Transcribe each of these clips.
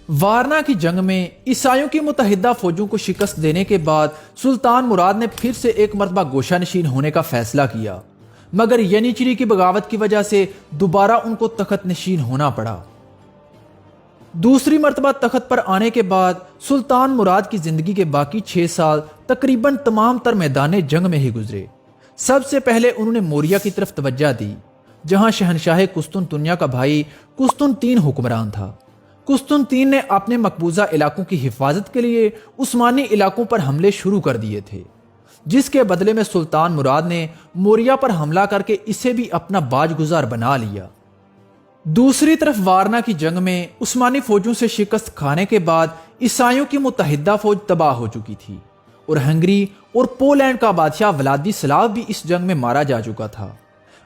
وارنا کی جنگ میں عیسائیوں کی متحدہ فوجوں کو شکست دینے کے بعد سلطان مراد نے پھر سے ایک مرتبہ گوشہ نشین ہونے کا فیصلہ کیا، مگر ینیچری کی بغاوت کی وجہ سے دوبارہ ان کو تخت نشین ہونا پڑا۔ دوسری مرتبہ تخت پر آنے کے بعد سلطان مراد کی زندگی کے باقی 6 سال تقریباً تمام تر میدان جنگ میں ہی گزرے۔ سب سے پہلے انہوں نے موریا کی طرف توجہ دی، جہاں شہنشاہ قسطنطنیہ کا بھائی قسطنطین حکمران تھا۔ قسطنطین نے اپنے مقبوضہ علاقوں کی حفاظت کے لیے عثمانی علاقوں پر حملے شروع کر دیے تھے، جس کے بدلے میں سلطان مراد نے موریا پر حملہ کر کے اسے بھی اپنا باج گزار بنا لیا۔ دوسری طرف وارنا کی جنگ میں عثمانی فوجوں سے شکست کھانے کے بعد عیسائیوں کی متحدہ فوج تباہ ہو چکی تھی، اور ہنگری اور پولینڈ کا بادشاہ ولادیسلاو بھی اس جنگ میں مارا جا چکا تھا۔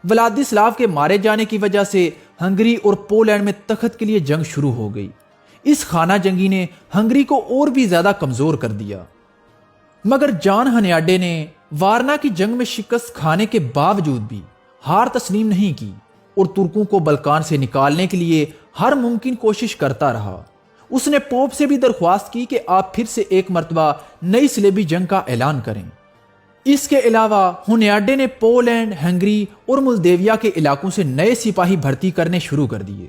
ولادیسلاو کے مارے جانے کی وجہ سے ہنگری اور پولینڈ میں تخت کے لیے جنگ شروع ہو گئی۔ اس خانہ جنگی نے ہنگری کو اور بھی زیادہ کمزور کر دیا، مگر جان ہنیاڈے نے وارنا کی جنگ میں شکست کھانے کے باوجود بھی ہار تسلیم نہیں کی اور ترکوں کو بلکان سے نکالنے کے لیے ہر ممکن کوشش کرتا رہا۔ اس نے پوپ سے بھی درخواست کی کہ آپ پھر سے ایک مرتبہ نئی صلیبی جنگ کا اعلان کریں۔ اس کے علاوہ ہنیاڈے نے پولینڈ، ہنگری اور مولدیویا کے علاقوں سے نئے سپاہی بھرتی کرنے شروع کر دیے،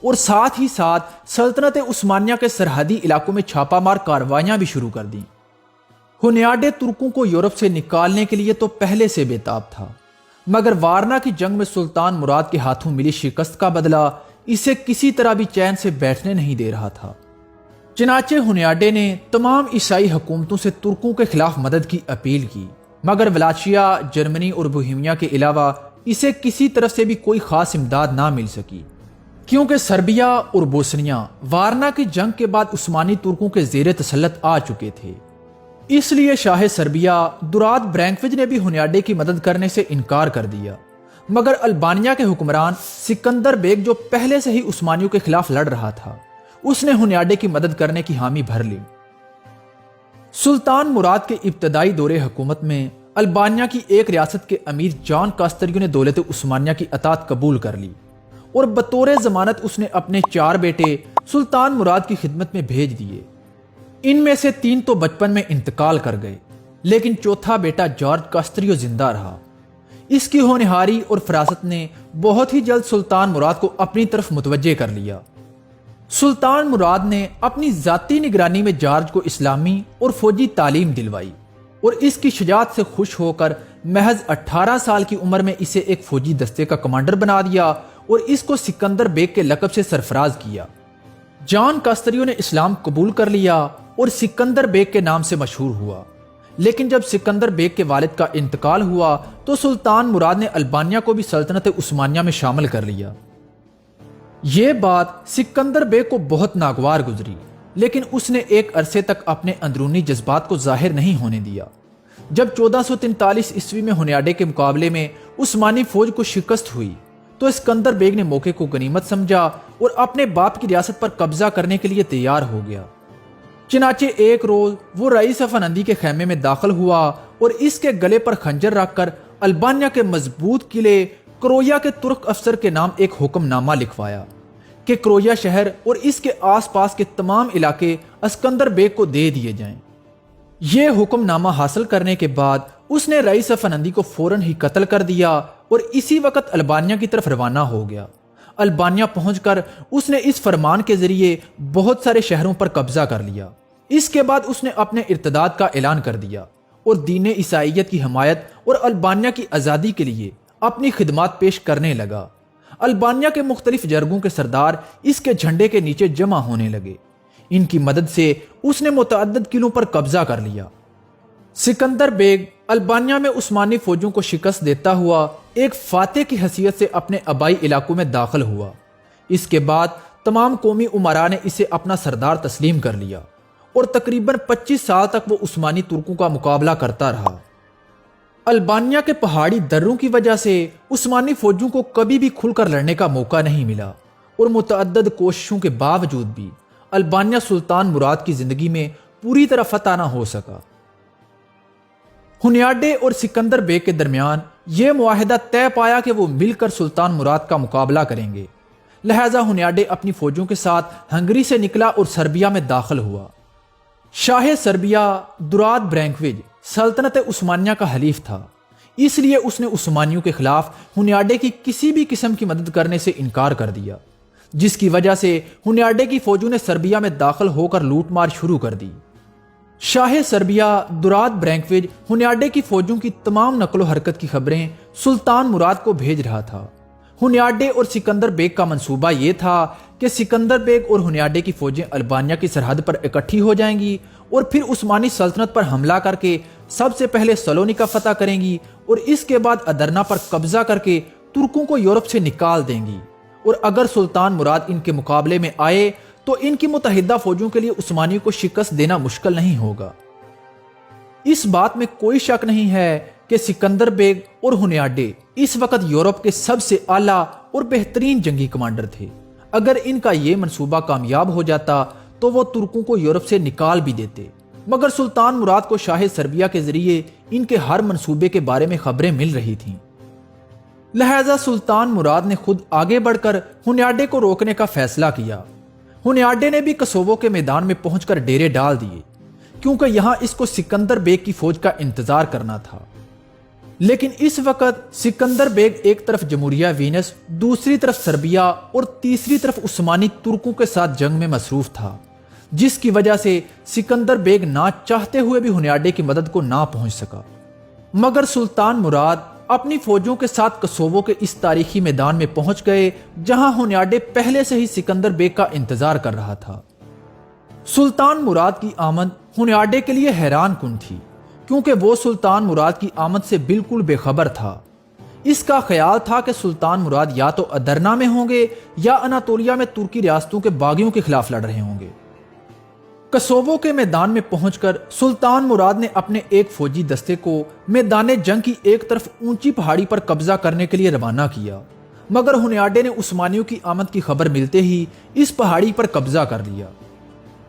اور ساتھ ہی ساتھ سلطنت عثمانیہ کے سرحدی علاقوں میں چھاپہ مار کارروائیاں بھی شروع کر دیں۔ ہنیاڈے ترکوں کو یورپ سے نکالنے کے لیے تو پہلے سے بے تاب تھا، مگر وارنا کی جنگ میں سلطان مراد کے ہاتھوں ملی شکست کا بدلہ اسے کسی طرح بھی چین سے بیٹھنے نہیں دے رہا تھا۔ چنانچہ ہنیاڈے نے تمام عیسائی حکومتوں سے ترکوں کے خلاف مدد کی اپیل کی، مگر ولاچیا، جرمنی اور بوہیمیا کے علاوہ اسے کسی طرف سے بھی کوئی خاص امداد نہ مل سکی، کیونکہ سربیا اور بوسنیا وارنا کی جنگ کے بعد عثمانی ترکوں کے زیر تسلط آ چکے تھے۔ اس لیے شاہ سربیا دراد برینکویج نے بھی ہنیاڈے کی مدد کرنے سے انکار کر دیا، مگر البانیا کے حکمران سکندر بیگ، جو پہلے سے ہی عثمانیوں کے خلاف لڑ رہا تھا، اس نے ہنیاڈے کی مدد کرنے کی حامی بھر لی۔ سلطان مراد کے ابتدائی دور حکومت میں البانیا کی ایک ریاست کے امیر جان کاستریو نے دولت عثمانیہ کی اطاعت قبول کر لی، اور بطور ضمانت اس نے اپنے 4 بیٹے سلطان مراد کی خدمت میں بھیج دیے۔ ان میں سے 3 تو بچپن میں انتقال کر گئے، لیکن چوتھا بیٹا جارج کاستریو زندہ رہا۔ اس کی ہونہاری اور فراست نے بہت ہی جلد سلطان مراد کو اپنی طرف متوجہ کر لیا۔ سلطان مراد نے اپنی ذاتی نگرانی میں جارج کو اسلامی اور فوجی تعلیم دلوائی، اور اس کی شجاعت سے خوش ہو کر محض 18 سال کی عمر میں اسے ایک فوجی دستے کا کمانڈر بنا دیا اور اس کو سکندر بیگ کے لقب سے سرفراز کیا۔ جان کاستریو نے اسلام قبول کر لیا اور سکندر بیگ کے نام سے مشہور ہوا، لیکن جب سکندر بیگ کے والد کا انتقال ہوا تو سلطان مراد نے البانیا کو بھی سلطنت عثمانیہ میں شامل کر لیا۔ یہ بات سکندر بیگ کو بہت ناگوار گزری، لیکن اس نے ایک عرصے تک اپنے اندرونی جذبات کو ظاہر نہیں ہونے دیا۔ جب 1443 عیسوی میں ہنیاڈے کے مقابلے میں عثمانی فوج کو شکست ہوئی تو اسکندر بیگ نے موقع کو غنیمت سمجھا اور اپنے باپ کی ریاست پر قبضہ کرنے کے لیے تیار ہو گیا۔ چنانچہ ایک روز وہ رئیس افندی کے خیمے میں داخل ہوا اور اس کے گلے پر خنجر رکھ کر البانیا کے مضبوط قلعے کرویا کے ترک افسر کے نام ایک حکم نامہ لکھوایا کہ کرویا شہر اور اس کے آس پاس کے تمام علاقے اسکندر بیگ کو دے دیے جائیں۔ یہ حکم نامہ حاصل کرنے کے بعد اس نے رئیس افندی کو فوراً ہی قتل کر دیا اور اسی وقت البانیا کی طرف روانہ ہو گیا۔ البانیا پہنچ کر اس نے اس فرمان کے ذریعے بہت سارے شہروں پر قبضہ کر لیا۔ اس کے بعد اس نے اپنے ارتداد کا اعلان کر دیا اور دین عیسائیت کی حمایت اور البانیا کی آزادی کے لیے اپنی خدمات پیش کرنے لگا۔ البانیا کے مختلف جرگوں کے سردار اس کے جھنڈے کے نیچے جمع ہونے لگے۔ ان کی مدد سے اس نے متعدد قلعوں پر قبضہ کر لیا۔ سکندر بیگ البانیا میں عثمانی فوجوں کو شکست دیتا ہوا ایک فاتح کی حیثیت سے اپنے آبائی علاقوں میں داخل ہوا۔ اس کے بعد تمام قومی امراء نے اسے اپنا سردار تسلیم کر لیا اور تقریباً 25 سال تک وہ عثمانی ترکوں کا مقابلہ کرتا رہا۔ البانیا کے پہاڑی دروں کی وجہ سے عثمانی فوجوں کو کبھی بھی کھل کر لڑنے کا موقع نہیں ملا، اور متعدد کوششوں کے باوجود بھی البانیا سلطان مراد کی زندگی میں پوری طرح فتح نہ ہو سکا۔ ہنیاڈے اور سکندر بیگ کے درمیان یہ معاہدہ طے پایا کہ وہ مل کر سلطان مراد کا مقابلہ کریں گے، لہذا ہنیاڈے اپنی فوجوں کے ساتھ ہنگری سے نکلا اور سربیا میں داخل ہوا۔ شاہ سربیا دراد برینکویج سلطنت عثمانیہ کا حلیف تھا، اس لیے اس نے عثمانیوں کے خلاف ہنیاڈے کی کسی بھی قسم کی مدد کرنے سے انکار کر دیا، جس کی وجہ سے ہنیاڈے کی فوجوں نے سربیا میں داخل ہو کر لوٹ مار شروع کر دی۔ شاہ سربیا دراد برینکویج ہنیاڈے کی فوجوں کی تمام نقل و حرکت کی خبریں سلطان مراد کو بھیج رہا تھا۔ ہنیاڈے اور سکندر بیگ کا منصوبہ یہ تھا کہ سکندر بیگ اور ہنیاڈے کی فوجیں البانیہ کی سرحد پر اکٹھی ہو جائیں گی اور پھر عثمانی سلطنت پر حملہ کر کے سب سے پہلے سلونیکا فتح کریں گی اور اس کے بعد ادرنا پر قبضہ کر کے ترکوں کو یورپ سے نکال دیں گی، اور اگر سلطان مراد ان کے مقابلے میں آئے تو ان کی متحدہ فوجوں کے لیے عثمانیوں کو شکست دینا مشکل نہیں ہوگا۔ اس بات میں کوئی شک نہیں ہے کہ سکندر بیگ اور ہنیاڈے اس وقت یورپ کے سب سے اعلیٰ اور بہترین جنگی کمانڈر تھے۔ اگر ان کا یہ منصوبہ کامیاب ہو جاتا تو وہ ترکوں کو یورپ سے نکال بھی دیتے، مگر سلطان مراد کو شاہ سربیا کے ذریعے ان کے ہر منصوبے کے بارے میں خبریں مل رہی تھیں۔ لہذا سلطان مراد نے خود آگے بڑھ کر ہنیاڈے کو روکنے کا فیصلہ کیا۔ ہنیاڈے نے بھی کسووو کے میدان میں پہنچ کر ڈیرے ڈال دیے، کیونکہ یہاں اس کو سکندر بیگ کی فوج کا انتظار کرنا تھا۔ لیکن اس وقت سکندر بیگ ایک طرف جمہوریہ وینس، دوسری طرف سربیا اور تیسری طرف عثمانی ترکوں کے ساتھ جنگ میں مصروف تھا، جس کی وجہ سے سکندر بیگ نہ چاہتے ہوئے بھی ہنیاڈے کی مدد کو نہ پہنچ سکا۔ مگر سلطان مراد اپنی فوجوں کے ساتھ کسووو کے اس تاریخی میدان میں پہنچ گئے جہاں ہنیاڈے پہلے سے ہی سکندر بیگ کا انتظار کر رہا تھا۔ سلطان مراد کی آمد ہنیاڈے کے لیے حیران کن تھی، کیونکہ وہ سلطان مراد کی آمد سے بالکل بے خبر تھا۔ اس کا خیال تھا کہ سلطان مراد یا تو ادرنا میں ہوں گے یا اناتولیا میں ترکی ریاستوں کے باغیوں کے خلاف لڑ رہے ہوں گے۔ کسووو کے میدان میں پہنچ کر سلطان مراد نے اپنے ایک فوجی دستے کو میدان جنگ کی ایک طرف اونچی پہاڑی پر قبضہ کرنے کے لیے روانہ کیا، مگر ہنیاڈے نے عثمانیوں کی آمد کی خبر ملتے ہی اس پہاڑی پر قبضہ کر لیا۔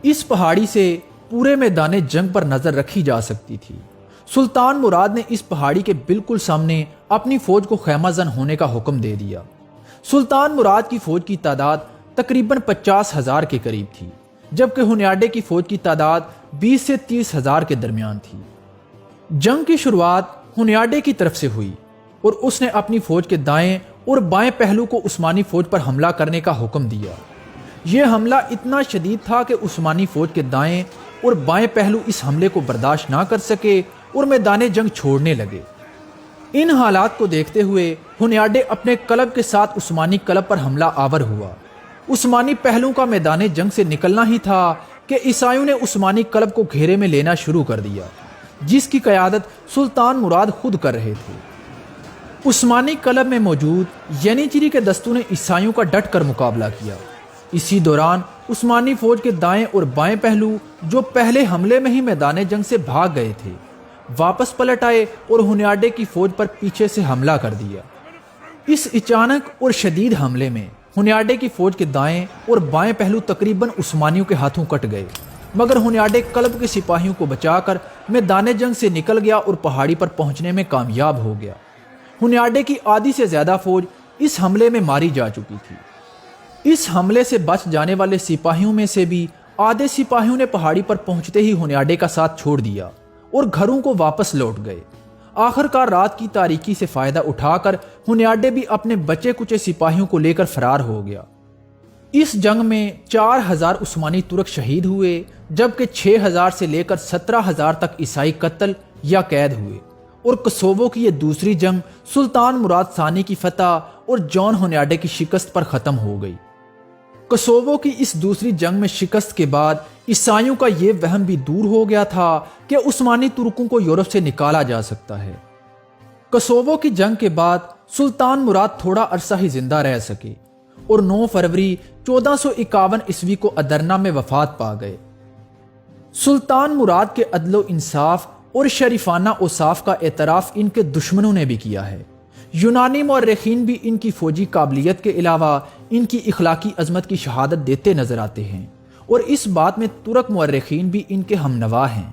اس پہاڑی سے پورے میدان جنگ پر نظر رکھی جا سکتی تھی۔ سلطان مراد نے اس پہاڑی کے بالکل سامنے اپنی فوج کو خیمہ زن ہونے کا حکم دے دیا۔ سلطان مراد کی فوج کی تعداد تقریباً 50,000 کے قریب تھی، جبکہ ہنیاڈے کی فوج کی تعداد 20 سے 30,000 کے درمیان تھی۔ جنگ کی شروعات ہنیاڈے کی طرف سے ہوئی اور اس نے اپنی فوج کے دائیں اور بائیں پہلو کو عثمانی فوج پر حملہ کرنے کا حکم دیا۔ یہ حملہ اتنا شدید تھا کہ عثمانی فوج کے دائیں اور بائیں پہلو اس حملے کو برداشت نہ کر سکے اور میدان جنگ چھوڑنے لگے۔ ان حالات کو دیکھتے ہوئے ہنیاڈے اپنے کلب کے ساتھ عثمانی کلب پر حملہ آور ہوا۔ عثمانی پہلو کا میدان جنگ سے نکلنا ہی تھا کہ عیسائیوں نے عثمانی کلب کو گھیرے میں لینا شروع کر دیا، جس کی قیادت سلطان مراد خود کر رہے تھے۔ عثمانی کلب میں موجود ینیچری کے دستوں نے عیسائیوں کا ڈٹ کر مقابلہ کیا۔ اسی دوران عثمانی فوج کے دائیں اور بائیں پہلو جو پہلے حملے میں ہی میدان جنگ سے بھاگ گئے تھے، واپس پلٹ آئے اور ہنیاڈے کی فوج پر پیچھے سے حملہ کر دیا۔ اس اچانک اور شدید حملے میں ہنیاڈے کی فوج کے دائیں اور بائیں پہلو تقریباً عثمانیوں کے ہاتھوں کٹ گئے، مگر ہنیاڈے کلب کے سپاہیوں کو بچا کر میدان جنگ سے نکل گیا اور پہاڑی پر پہنچنے میں کامیاب ہو گیا۔ ہنیاڈے کی آدھی سے زیادہ فوج اس حملے میں ماری جا چکی تھی۔ اس حملے سے بچ جانے والے سپاہیوں میں سے بھی آدھے سپاہیوں نے پہاڑی پر پہنچتے ہی ہنیاڈے کا ساتھ چھوڑ دیا اور گھروں کو واپس لوٹ گئے۔ آخر کار رات کی تاریکی سے فائدہ اٹھا کر ہنیاڈے بھی اپنے بچے کچے سپاہیوں کو لے کر فرار ہو گیا۔ اس جنگ میں 4,000 عثمانی ترک شہید ہوئے، جبکہ 6,000 سے لے کر 17,000 تک عیسائی قتل یا قید ہوئے، اور کسووو کی یہ دوسری جنگ سلطان مراد ثانی کی فتح اور جان ہنیاڈے کی شکست پر ختم ہو گئی۔ کسووو کی اس دوسری جنگ میں شکست کے بعد عیسائیوں کا یہ وہم بھی دور ہو گیا تھا کہ عثمانی ترکوں کو یورپ سے نکالا جا سکتا ہے۔ کسووو کی جنگ کے بعد سلطان مراد تھوڑا عرصہ ہی زندہ رہ سکے اور 9 فروری 1451 عیسوی کو ادرنا میں وفات پا گئے۔ سلطان مراد کے عدل و انصاف اور شریفانہ اوصاف کا اعتراف ان کے دشمنوں نے بھی کیا ہے۔ یونانی مورخین بھی ان کی فوجی قابلیت کے علاوہ ان کی اخلاقی عظمت کی شہادت دیتے نظر آتے ہیں، اور اس بات میں ترک مورخین بھی ان کے ہم نوا ہیں۔